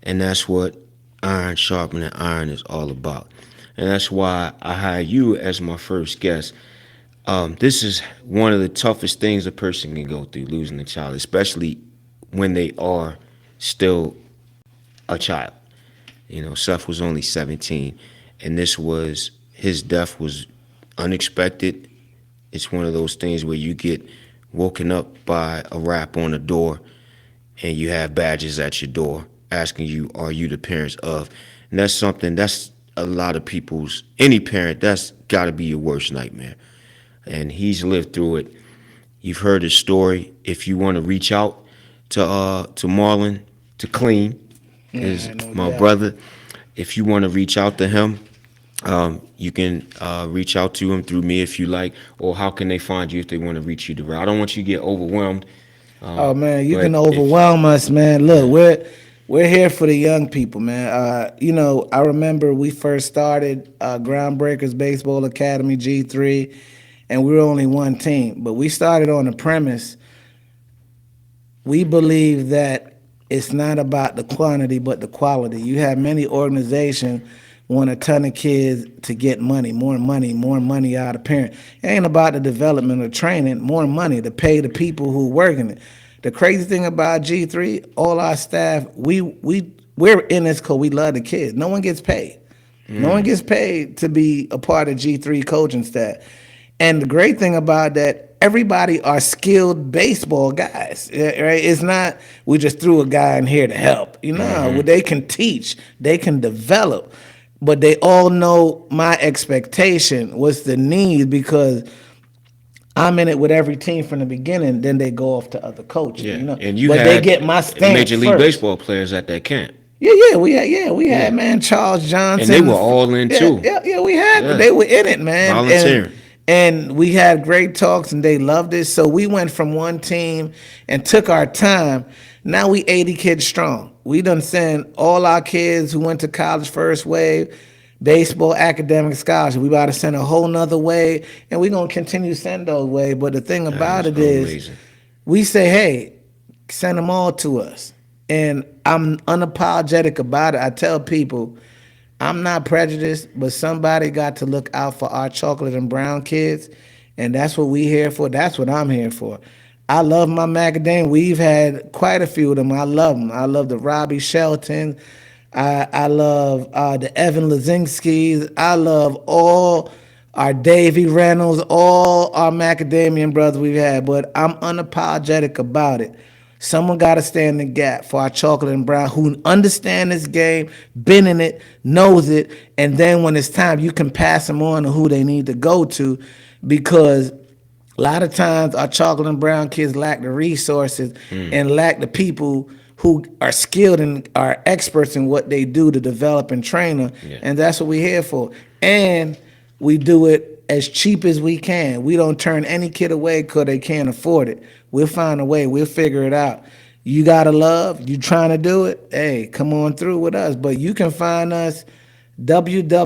And that's what Iron Sharpening Iron is all about. And that's why I hired you as my first guest. This is one of the toughest things a person can go through, losing a child, especially when they are still a child. You know, Seth was only 17, and his death was unexpected. It's one of those things where you get woken up by a rap on the door, and you have badges at your door asking you, are you the parents of? And that's a lot of any parent, that's got to be your worst nightmare. And he's lived through it. You've heard his story. If you want to reach out to Marlon, to Clean, is no my doubt. brother. If you want to reach out to him, you can reach out to him through me if you like, or how can they find you if they want to reach you direct? I don't want you to get overwhelmed. Oh man, you but can if- overwhelm us, man. Look, we're here for the young people, man. You know, I remember we first started Groundbreakers Baseball Academy G3, and we were only one team, but we started on the premise. We believe that it's not about the quantity but the quality. You have many organizations want a ton of kids to get money, more money out of parents. It ain't about the development or training, more money to pay the people who work in it. The crazy thing about G3, all our staff, we're in this because we love the kids. No one gets paid. No one gets paid to be a part of G3 coaching staff. And the great thing about that, everybody are skilled baseball guys, right? It's not we just threw a guy in here to help. They can teach, they can develop, but they all know my expectation, what's the need, because I'm in it with every team from the beginning. Then they go off to other coaches. Yeah, and you but had they get my stamp Major League first. Baseball players at that camp. We had man Charles Johnson, and they were all in too. We had, but they were in it, man, volunteering. And we had great talks, and they loved it. So we went from one team and took our time. Now we 80 kids strong. We done sent all our kids who went to college first wave, baseball, academic scholarship. We about to send a whole nother wave, and we're going to continue to send those waves. But the thing about it is, we say, hey, send them all to us. And I'm unapologetic about it. I tell people, I'm not prejudiced, but somebody got to look out for our chocolate and brown kids, and that's what we here for. That's what I'm here for. I love my macadamia. We've had quite a few of them. I love them. I love the Robbie Shelton. I love the Evan Lazinskis. I love all our Davy Reynolds, all our macadamian brothers we've had, but I'm unapologetic about it. Someone got to stand in the gap for our chocolate and brown who understand this game, been in it, knows it, and then when it's time, you can pass them on to who they need to go to, because a lot of times our chocolate and brown kids lack the resources and lack the people who are skilled and are experts in what they do to develop and train them, and that's what we're here for. And we do it as cheap as we can. We don't turn any kid away because they can't afford it. We'll find a way. We'll figure it out. You got to love. You trying to do it? Hey, come on through with us. But you can find us www.ground,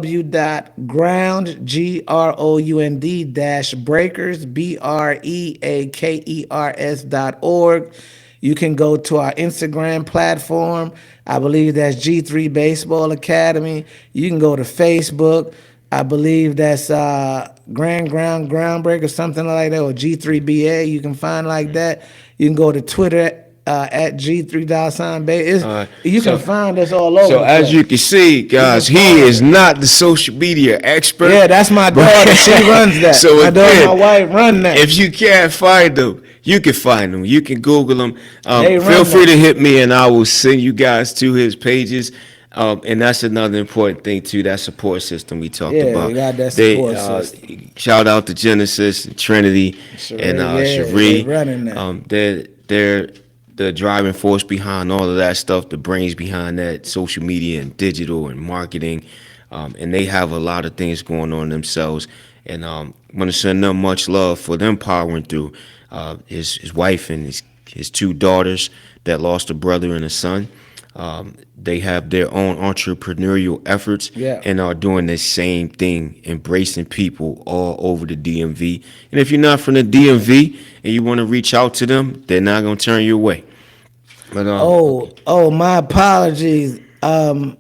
breakers.org. You can go to our Instagram platform. I believe that's G3 Baseball Academy. You can go to Facebook. I believe that's Groundbreaker, something like that, or G3BA. You can find like that. You can go to Twitter at G3 You can find us all over. So as you can see, guys, he is not the social media expert. Yeah, that's my daughter. She runs that. So my daughter, my wife, run that. If you can't find them, you can find them. You can Google them. Feel free to hit me, and I will send you guys to his pages. And that's another important thing too, that support system we talked about. Yeah, we got that support system. Shout out to Genesis and Trinity and Cherie. Running that. They're the driving force behind all of that stuff, the brains behind that, social media and digital and marketing. And they have a lot of things going on themselves. And I want to send them much love for them powering through. His wife and his two daughters that lost a brother and a son. They have their own entrepreneurial efforts and are doing the same thing, embracing people all over the DMV. And if you're not from the DMV and you want to reach out to them, they're not going to turn you away. But, my apologies. The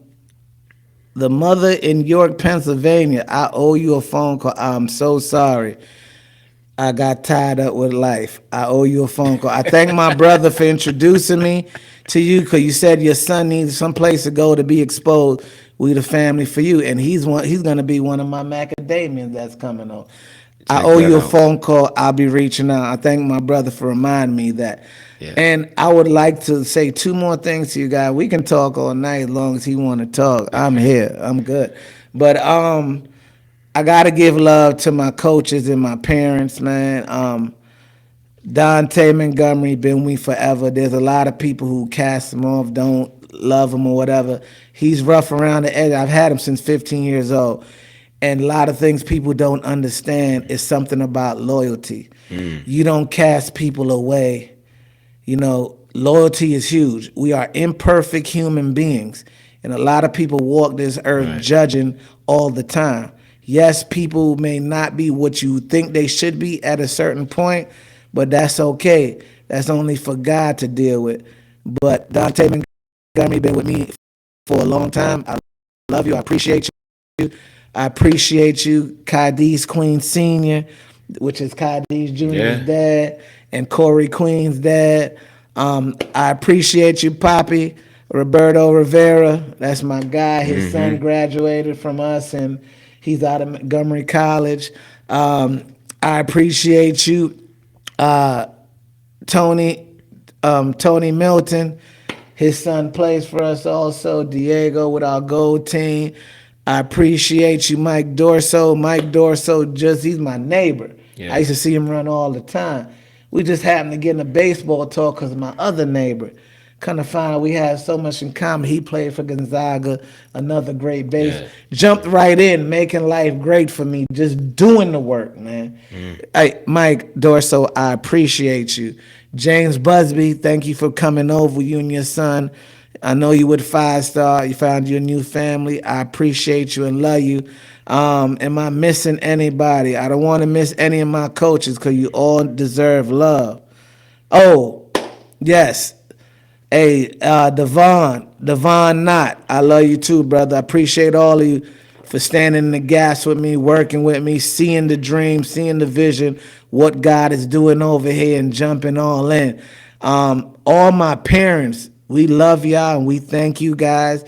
mother in York, Pennsylvania, I owe you a phone call. I'm so sorry. I got tied up with life. I owe you a phone call. I thank my brother for introducing me to you, because you said your son needs some place to go to be exposed. We the family for you, and he's going to be one of my macadamians that's coming on. I owe you a phone call. I'll be reaching out. I thank my brother for reminding me that. Yeah. And I would like to say two more things to you guys. We can talk all night as long as he want to talk. I'm here. I'm good. But I got to give love to my coaches and my parents, man. Dante Montgomery been with me forever. There's a lot of people who cast him off, don't love him or whatever. He's rough around the edge. I've had him since 15 years old. And a lot of things people don't understand is something about loyalty. You don't cast people away. Loyalty is huge. We are imperfect human beings. And a lot of people walk this earth judging all the time. Yes, people may not be what you think they should be at a certain point, but that's okay. That's only for God to deal with. But Dante Montgomery been with me for a long time. I love you. I appreciate I appreciate you, Cadiz Queen Sr., which is Cadiz Jr.'s Yeah. dad, and Corey Queen's dad. I appreciate you, Poppy. Roberto Rivera, that's my guy. His son graduated from us, and he's out of Montgomery College. I appreciate you, Tony Tony Milton. His son plays for us also. Diego with our gold team. I appreciate you, Mike Dorso. Mike Dorso, he's my neighbor. Yeah. I used to see him run all the time. We just happened to get in a baseball talk because of my other neighbor. Kind of find out we had so much in common. He played for Gonzaga, another great base. Yeah. Jumped right in, making life great for me, just doing the work, man. Hey, Mike Dorso, I appreciate you. James Busby, thank you for coming over, you and your son. I know you with 5 Star. You found your new family. I appreciate you and love you. Am I missing anybody? I don't want to miss any of my coaches because you all deserve love. Oh, yes. Hey, Devon Knott, I love you too, brother. I appreciate all of you for standing in the gas with me, working with me, seeing the dream, seeing the vision, what God is doing over here and jumping all in. All my parents, we love y'all and we thank you guys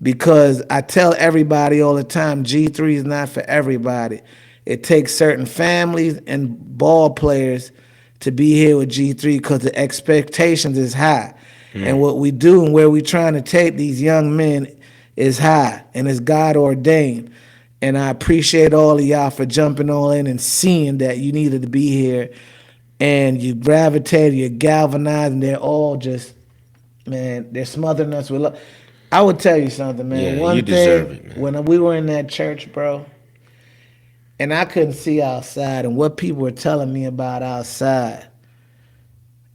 because I tell everybody all the time, G3 is not for everybody. It takes certain families and ball players to be here with G3 because the expectations is high. And what we do and where we trying to take these young men is high and it's God ordained. And I appreciate all of y'all for jumping all in and seeing that you needed to be here. And you gravitated, you're galvanized, and they're all just, man, they're smothering us with love. I would tell you something, man. Yeah, One you thing, deserve it, man. when we were in that church, bro, and I couldn't see outside, and what people were telling me about outside,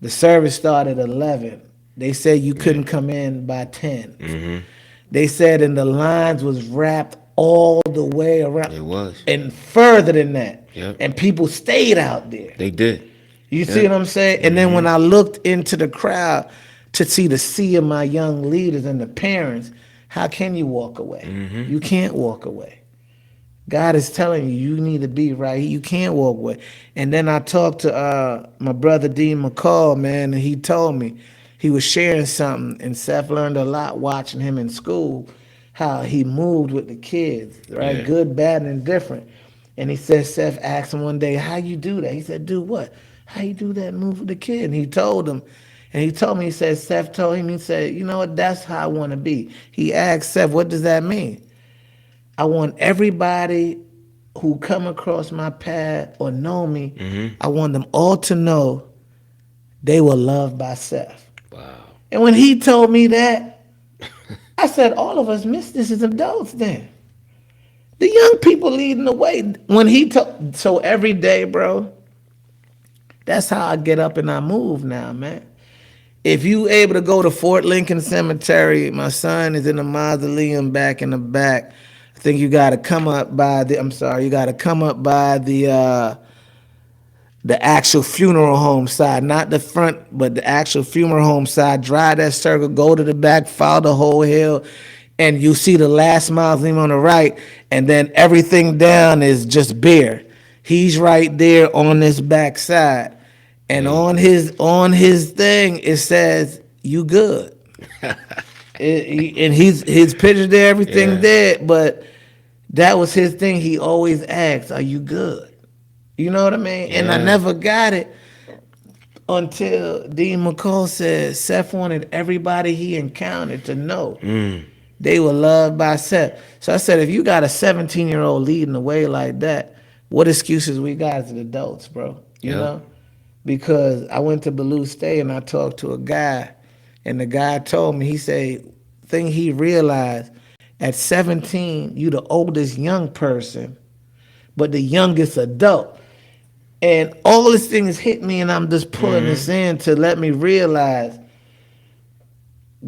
the service started at 11. They said you couldn't come in by 10. They said, and the lines was wrapped all the way around. It was. And further than that. Yep. And people stayed out there. They did. You see what I'm saying? And then when I looked into the crowd to see the sea of my young leaders and the parents, how can you walk away? You can't walk away. God is telling you, you need to be right here. You can't walk away. And then I talked to my brother Dean McCall, man, and he told me, he was sharing something, and Seth learned a lot watching him in school, how he moved with the kids, right? Yeah. Good, bad, and indifferent. And he said, Seth asked him one day, how you do that? He said, do what? How you do that move with the kid? And he told him, and he told me, he said, Seth told him, he said, you know what, that's how I want to be. He asked Seth, what does that mean? I want everybody who come across my path or know me, I want them all to know they were loved by Seth. Wow. And when he told me that, I said, all of us miss this as adults then. The young people leading the way. When he told, so every day, bro, that's how I get up and I move now, man. If you able to go to Fort Lincoln Cemetery, my son is in the mausoleum back in the back. I think you got to come up by you got to come up by the actual funeral home side, not the front, but the actual funeral home side. Drive that circle, go to the back, follow the whole hill, and you see the last mausoleum on the right, and then everything down is just bare. He's right there on this back side, and on his thing it says, "You good." And his picture there, everything there, but that was his thing. He always asked, "Are you good?" You know what I mean? And I never got it until Dean McCall said Seth wanted everybody he encountered to know they were loved by Seth. So I said, if you got a 17-year-old leading the way like that, what excuses we got as adults, bro? You know? Because I went to Ballou State and I talked to a guy, and the guy told me, he said, thing he realized, at 17, you the oldest young person, but the youngest adult. And all these things hit me, and I'm just pulling this in to let me realize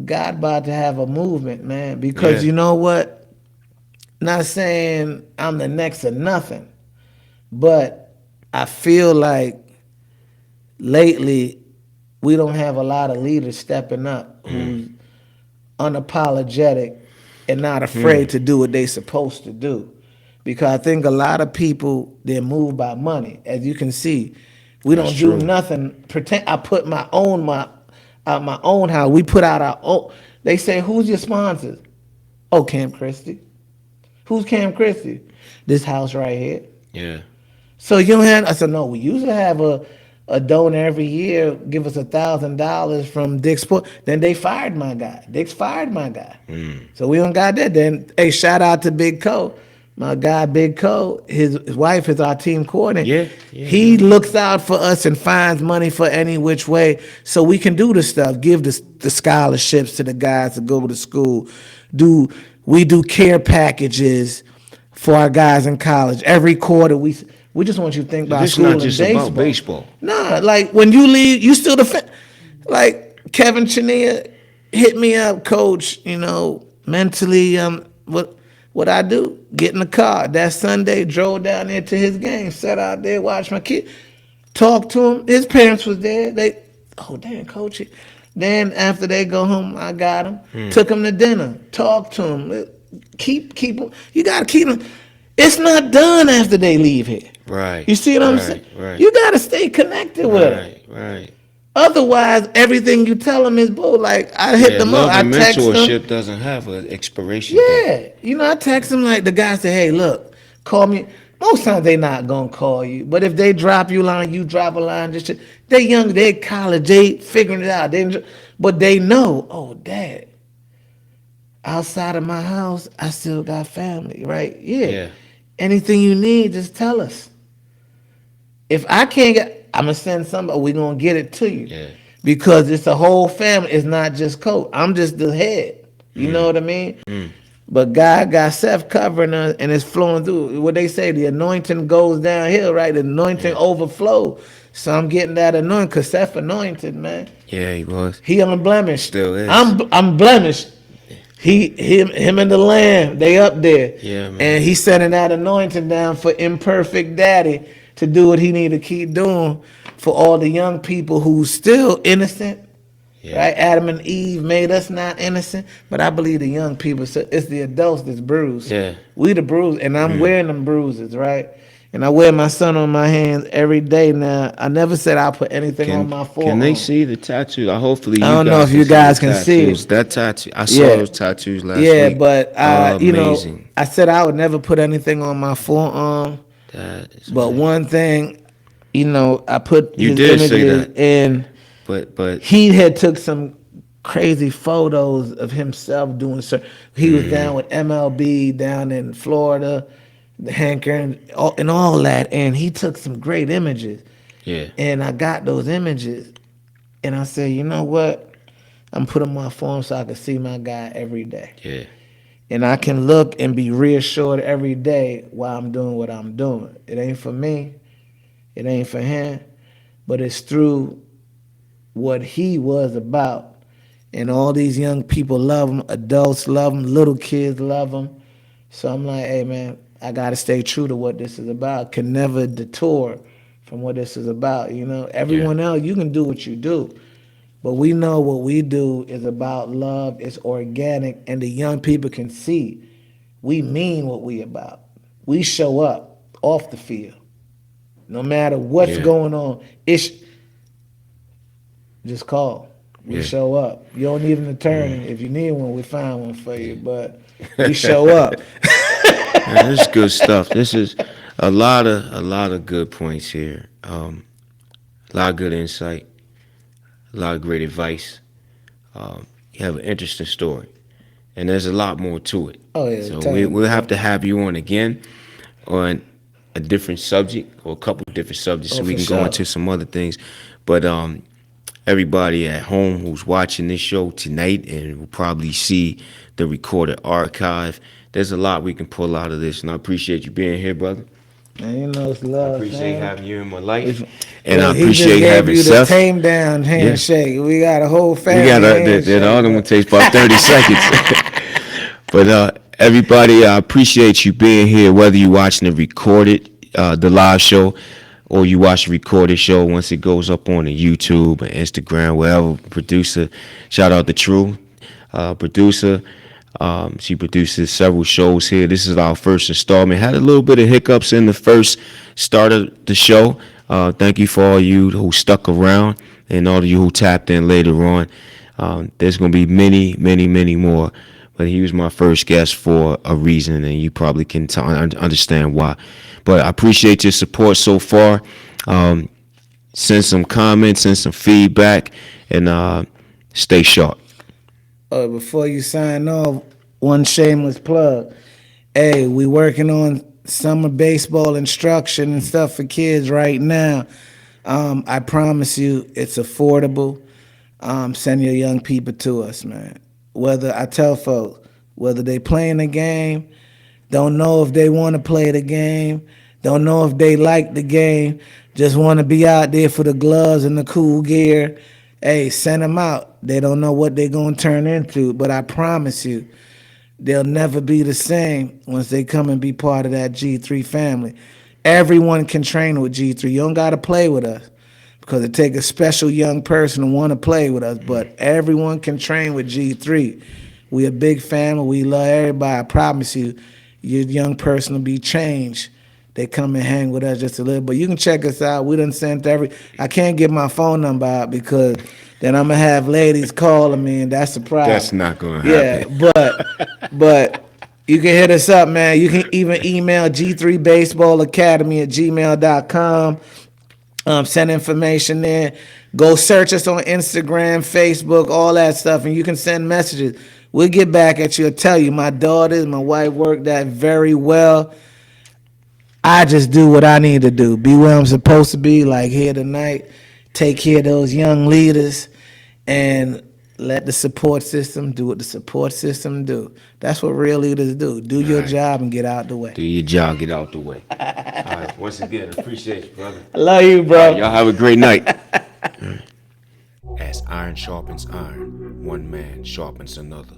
God about to have a movement, man. Because you know what? Not saying I'm the next or nothing, but I feel like lately we don't have a lot of leaders stepping up who's unapologetic and not afraid to do what they supposed to do. because I think a lot of people, they're moved by money. As you can see, we That's don't do true. nothing. Pretend I put my own house. We put out our own. They say, who's your sponsors? Oh, Cam Christie. Who's Cam Christie? This house right here. Yeah. So you don't have. I said no. We used to have a donor every year give us $1,000 from Dick's Sport. Then they fired my guy. Dick's fired my guy. So we don't got that. Then hey, shout out to Big Co. My guy Big Co. His wife is our team coordinator. Yeah, He looks out for us and finds money for any which way so we can do the stuff. Give the scholarships to the guys to go to school. We do care packages for our guys in college every quarter. We just want you to think about It's school not and just baseball. about baseball. Nah, like when you leave, you still defend. Like Kevin Chania hit me up, coach. Mentally, what I do? Get in the car. That Sunday, drove down there to his game, sat out there, watched my kid, talked to him. His parents was there. Oh damn, coach. Then after they go home, I got him, took him to dinner, talked to him. Keep him. You gotta keep him. It's not done after they leave here. Right. You see what I'm saying? Right. You gotta stay connected with them. Right. Otherwise, everything you tell them is bull. Like I hit them up, Love I and text them. mentorship doesn't have an expiration date. Yeah, I text them like the guy said, "Hey, look, call me." Most times they not gonna call you, but if they drop you a line, you drop a line. Just they young, they college, they figuring it out. But they know, oh, Dad, outside of my house, I still got family, right? Yeah. Anything you need, just tell us. If I can't get, I'm gonna send somebody. We gonna get it to you. Yeah. Because it's a whole family. It's not just coach. I'm just the head. You know what I mean? But God got Seth covering us, and it's flowing through. What they say, the anointing goes downhill, right? The anointing overflows. So I'm getting that anointing, because Seth anointed, man. Yeah, he was. He unblemished. Still is. I'm blemished. Him and the Lamb, they up there. Yeah, man. And he's sending that anointing down for imperfect daddy to do what he need to keep doing for all the young people who's still innocent. Yeah. Right? Adam and Eve made us not innocent, but I believe the young people, so it's the adults that's bruised. Yeah. We the bruised, and I'm wearing them bruises, right? And I wear my son on my hands every day now. I never said I'll put anything on my forearm. Can they see the tattoo? Hopefully, I don't know if you guys can see it. That tattoo, I saw those tattoos last week. Yeah, but amazing. I said I would never put anything on my forearm. That is But amazing. one thing, I put You his did say images that. in. But He had took some crazy photos of himself doing. He was down with MLB down in Florida, the hankering and all that, and he took some great images. yeah, And I got those images, and I said, you know what? I'm putting my phone so I can see my guy every day. yeah, And I can look and be reassured every day while I'm doing what I'm doing. It ain't for me. It ain't for him. But it's through what he was about. And all these young people love him. Adults love him. Little kids love him. So I'm like, hey, man, I got to stay true to what this is about. Can never detour from what this is about. Everyone else, you can do what you do. But we know what we do is about love. It's organic. And the young people can see we mean what we about. We show up off the field. No matter what's going on, just call. We show up. You don't need an attorney. If you need one, we find one for you. But we show up. Man, this is good stuff. This is a lot of good points here. A lot of good insight. A lot of great advice. You have an interesting story, and there's a lot more to it. Oh yeah. So we'll have to have you on again on a different subject or a couple of different subjects, so we can go into some other things. But everybody at home who's watching this show tonight and will probably see the recorded archive, there's a lot we can pull out of this, and I appreciate you being here, brother. Man, it's love. I appreciate man. having you in my life, and I He appreciate just gave having you the Seth. tame down handshake. We got a whole family. We got handshake. the other one takes about 30 seconds. But everybody, I appreciate you being here, whether you're watching the recorded, the live show, or you watch the recorded show once it goes up on the YouTube and Instagram, wherever. Producer, shout out to True, producer. She produces several shows here. This is our first installment. Had a little bit of hiccups in the first start of the show. Thank you for all you who stuck around and all of you who tapped in later on. There's going to be many, many, many more. But he was my first guest for a reason, and you probably can understand why. But I appreciate your support so far. Send some comments, send some feedback, and stay sharp. Before you sign off, one shameless plug. Hey, we working on summer baseball instruction and stuff for kids right now. I promise you, it's affordable. Send your young people to us, man. Whether I tell folks, whether they playing the game, don't know if they want to play the game, don't know if they like the game, just want to be out there for the gloves and the cool gear. Hey, send them out. They don't know what they're going to turn into, but I promise you, they'll never be the same once they come and be part of that G3 family. Everyone can train with G3. You don't got to play with us because it takes a special young person to want to play with us, but everyone can train with G3. We a big family. We love everybody. I promise you, your young person will be changed. They come and hang with us just a little. But you can check us out. We done sent I can't give my phone number out because then I'm going to have ladies calling me, and that's a problem. That's not going to happen. Yeah, but you can hit us up, man. You can even email g3baseballacademy@gmail.com. Send information there. Go search us on Instagram, Facebook, all that stuff, and you can send messages. We'll get back at you. I'll tell you, my daughters, my wife work that very well. I just do what I need to do. Be where I'm supposed to be, like here tonight. Take care of those young leaders and let the support system do what the support system do. That's what real leaders do. Do your job and get out the way. Do your job, get out the way. All right, once again, appreciate you, brother. I love you, bro. All right, y'all have a great night. As iron sharpens iron, one man sharpens another.